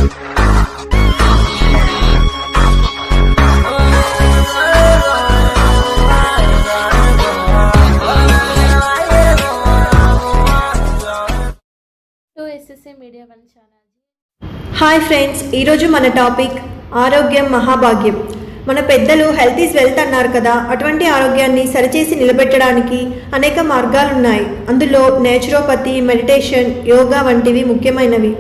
Hi friends, ఈరోజు మన topic ఆరోగ్యం మహాభాగ్యం. మన పెద్దలు హెల్త్ ఈజ్ వెల్త్ అన్నారు కదా. అటువంటి ఆరోగ్యాన్ని సరిచేసి నిలబెట్టడానికి అనేక మార్గాలున్నాయి. అందులో నేచురోపతి, మెడిటేషన్, యోగా వంటివి ముఖ్యమైనవి.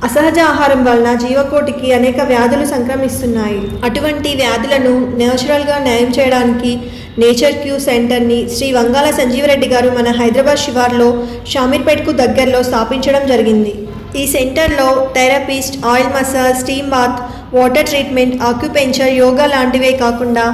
అసహజ ఆహారం వలన జీవకోటికి అనేక వ్యాధులు సంక్రమిస్తున్నాయి. అటువంటి వ్యాధులను నేచురల్గా నయం చేయడానికి నేచర్ క్యూ సెంటర్ని శ్రీ వంగాల సంజీవరెడ్డి గారు మన హైదరాబాద్ శివార్లో షామీర్పేట్కు దగ్గరలో స్థాపించడం జరిగింది. ఈ సెంటర్లో therapist, oil massage, steam bath, water treatment, acupuncture, yoga లాంటివే కాకుండా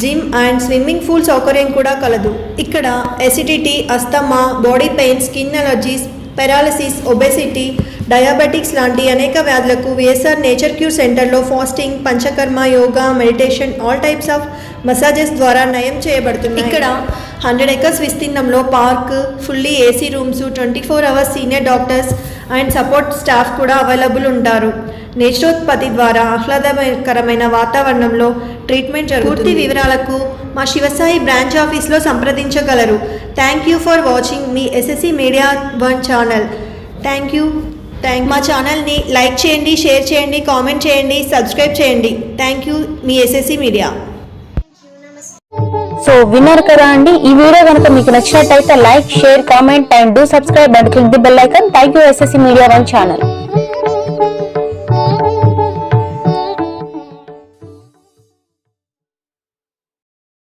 జిమ్ అండ్ స్విమ్మింగ్ పూల్ సౌకర్యం కూడా కలదు. ఇక్కడ acidity, asthma, body pain, skin allergies, paralysis, obesity, diabetics లాంటి అనేక వ్యాధులకు విఎస్ఆర్ నేచర్ క్యూర్ సెంటర్లో fasting, panchakarma, yoga, meditation, all types of massages ద్వారా నయం చేయబడుతుంది. ఇక్కడ 100 acres విస్తీర్ణంలో park, fully AC rooms, 24 hours senior doctors and support staff కూడా అవైలబుల్ ఉంటారు. నేచురోపతి ద్వారా ఆహ్లాదకరమైన వాతావరణంలో ట్రీట్మెంట్ జరుగుతుంది. పూర్తి వివరాలకు మా శివసాయి బ్రాంచ్ ఆఫీస్లో సంప్రదించగలరు. థ్యాంక్ యూ ఫర్ వాచింగ్ మీ SSC media 1 channel. Thank you. మా ఛానల్ని లైక్ చేయండి, షేర్ చేయండి, కామెంట్ చేయండి, సబ్స్క్రైబ్ చేయండి. Thank you, me SSC media. So విన్నారు కదా అండి. ఈ వీడియో కనుక మీకు నచ్చినట్టయితే like, share, comment and do subscribe and click the bell icon. Thank you SSC media 1 channel.